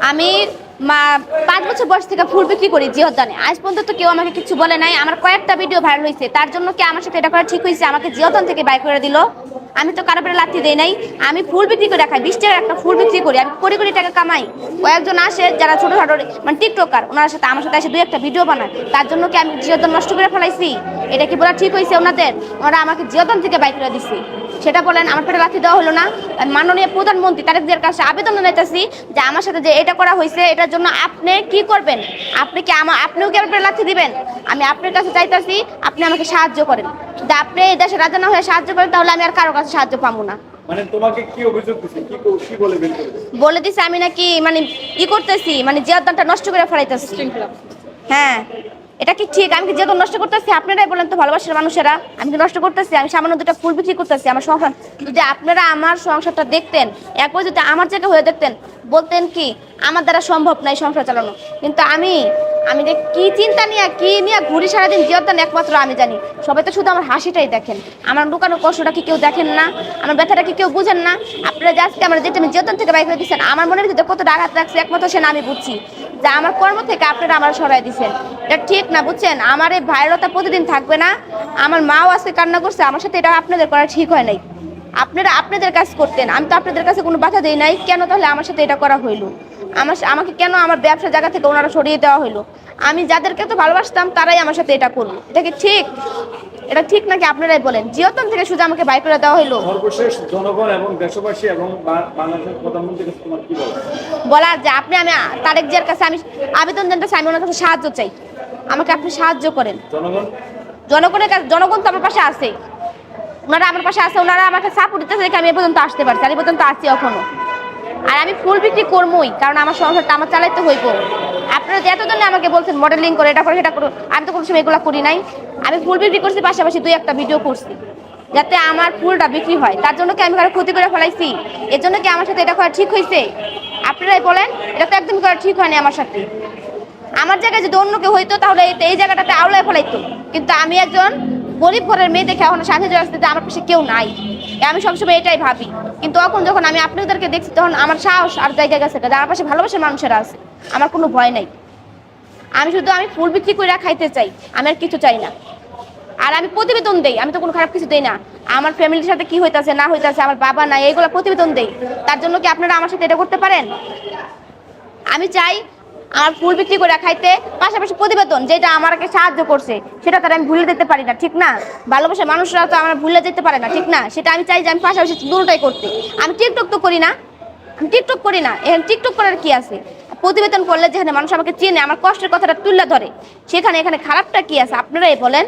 আমি 5 বছর বয়স থেকে ফুল বিক্রি করি জিওদানে। আজ পর্যন্ত তো কেউ আমাকে কিছু বলে নাই। আমার কয়েকটা ভিডিও ভাইরাল হয়েছে, তার জন্য কি আমার সাথে এটা করা ঠিক হয়েছে? আমাকে জিওদান থেকে বাই করে দিল। আমি তো কারো লাথি দেই নাই। আমি ফুল বিক্রি করে রাখাই, 20 টাকার একটা ফুল বিক্রি করি, আমি কোটি কোটি টাকা কামাই। কয়েকজন আসে যারা ছোটখাটো মানে টিকটকার, ওনার সাথে আমার সাথে এসে 2-1টা ভিডিও বানায়, তার জন্য কি আমি জিওদান নষ্ট করে ফেলাইছি? এটা কি বলা ঠিক হয়েছে ওনাদের? ওনারা আমাকে জিওদান থেকে বাই করে দিছে, সেটা বলেন। আমার পেটে লাথি দেওয়া হলো না? মাননীয় প্রধানমন্ত্রী তারেক জিয়ার কাছে আবেদন জানাইতেছি যে আমার সাথে যে এটা করা হয়েছে, এটার জন্য আপনি কি করবেন? আপনি কি আপনিও কি আমার পেটে লাথি দিবেন? আমি আপনার কাছে চাইতেছি আপনি আমাকে সাহায্য করেন। যদি আপনি এই দেশে রাজা না হয়ে সাহায্য করেন, তাহলে আমি আর কারো কাছে সাহায্য পাবো না। মানে তোমাকে কি অভিযোগ দিছে, কি বলে বের করে দিছে? বলে দিছে আমি নাকি মানে ই করতেছি, মানে জিয়াদানটা নষ্ট করে ফেলাইতেছি। হ্যাঁ, এটা কি ঠিক? আমি কি যেহেতু নষ্ট করতেছি? আপনারাই বলেন তো, ভালোবাসার মানুষেরা, আমি কি নষ্ট করতেছি? আমি সামান্য 2টা ফুল বিক্রি করতেছি আমার সংসার। যদি আপনারা আমার সংসারটা দেখতেন, একবার যদি আমার জায়গা হয়ে দেখতেন, বলতেন কি আমার দ্বারা সম্ভব নাই সংসার চালানো। কিন্তু আমি যে কি চিন্তা নিয়ে কি নিয়ে ঘুরি সারাদিন, জিয়াদান একমাত্র আমি জানি। সবাই তো শুধু আমার হাসিটাই দেখেন, আমার লুকানো কষ্টটা কি কেউ দেখেন না? আমার ব্যথাটা কি কেউ বুঝেন না? আপনারা যে আজকে আমার যেটা আমি জিয়াদান থেকে বাইক করে দিচ্ছেন, আমার মনের ভিতরে কত আঘাত রাখছে একমাত্র সে না আমি বুঝছি। যে আমার কর্ম থেকে আপনারা আমার সরাই দিচ্ছেন, এটা ঠিক না, বুঝছেন? আমার এই ভাইরতা প্রতিদিন থাকবে না। আমার মাও আজকে কান্না করছে, আমার সাথে এটা আপনাদের করা ঠিক হয় নাই। আপনারা আপনাদের কাজ করতেন, আমি তো আপনাদের কাছে কোনো বাধা দেই নাই। কেন তাহলে আমার সাথে এটা করা হইলো? আমাকে কেন আমার ব্যবসার জায়গা থেকে ওনারা সরিয়ে দেওয়া হইলো? আমি যাদেরকে তো ভালোবাসতাম তারাই আমার সাথে এটা করলো। এটা কি ঠিক? এটা ঠিক নাকি আপনারাই বলেন? জিওতন থেকে শুধু আমাকে বাই করে দেওয়া হইলো। সর্বশেষ জনগণ এবং দেশবাসী এবং বাংলাদেশের প্রধানমন্ত্রীর কাছে তোমার কি বলা যে আমি তারেক জিয়ার কাছে আমি আবেদন জানাতেছি, আমি ওনার কাছে সাহায্য চাই, আমাকে আপনি সাহায্য করেন। জনগণের কাছে, জনগণ তো আমার পাশে আছে, ওনারা আমার পাশে আছে, ওনারা আমাকে সাপোর্ট দিতেছে দেখে আমি এ পর্যন্ত আসতে পারছি, আর এ পর্যন্ত আসছি এখনো। আর আমি ফুল বিক্রি করবোই, কারণ আমার সংসারটা আমার চালাইতে হইব। আপনারা যে এতজনে আমাকে বলছেন মডেলিং করে, এটা করে সেটা করো, আমি তো কোনো সময় এগুলো করি নাই। আমি ফুল বিক্রি করছি, পাশাপাশি 2-1টা ভিডিও করছি যাতে আমার ফুলটা বিক্রি হয়। তার জন্য কি আমি কারো ক্ষতি করে ফেলাইছি? এর জন্য কি আমার সাথে এটা করা ঠিক হয়েছে? আপনারাই বলেন। এটা তো একদম করা ঠিক হয়নি আমার সাথে। আমার জায়গায় যদি অন্য কেউ হইতো তাহলে এই জায়গাটাতে আওলায় ফেলাইতো, কিন্তু আমি একজন গরিব ঘরের মেয়ে দেখে এখন সাথে আসতে আমার পাশে কেউ নাই, আমি সবসময় এটাই ভাবি। কিন্তু এখন যখন আমি আপনাদেরকে দেখছি, তখন আমার সাহস আর জায়গা গেছে, আমার পাশে ভালোবাসার মানুষেরা আছে, আমার কোনো ভয় নাই। আমি ফুল বিক্রি করে খাইতে চাই, আমি আর কিছু চাই না। আর আমি প্রতিবেদন দেই, আমি তো কোনো খারাপ কিছু দেই না। আমার ফ্যামিলির সাথে কি হইতাছে না হইতাছে, আমার বাবা নাই, এইগুলো প্রতিবেদন দেই। তার জন্য কি আপনারা আমার সাথে এটা করতে পারেন? আমি চাই আমার ফুল বিক্রি করে খাইতে, পাশাপাশি প্রতিবেদন যেটা আমাকে সাহায্য করছে সেটা তারা আমি ভুলে যেতে পারি না, ঠিক না? ভালোবাসার মানুষরা তো আমার ভুলে যেতে পারে না, ঠিক না? সেটা আমি চাই যে আমি পাশাপাশি দুটোটাই করতে। আমি টিকটক তো করি না, আমি টিকটক করি না। এখন টিকটক করার কি আছে? প্রতিবেদন করলে যেখানে মানুষ আমাকে চেনে, আমার কষ্টের কথাটা তুলে ধরে, সেখানে এখানে খারাপটা কি আছে? আপনারাই বলেন।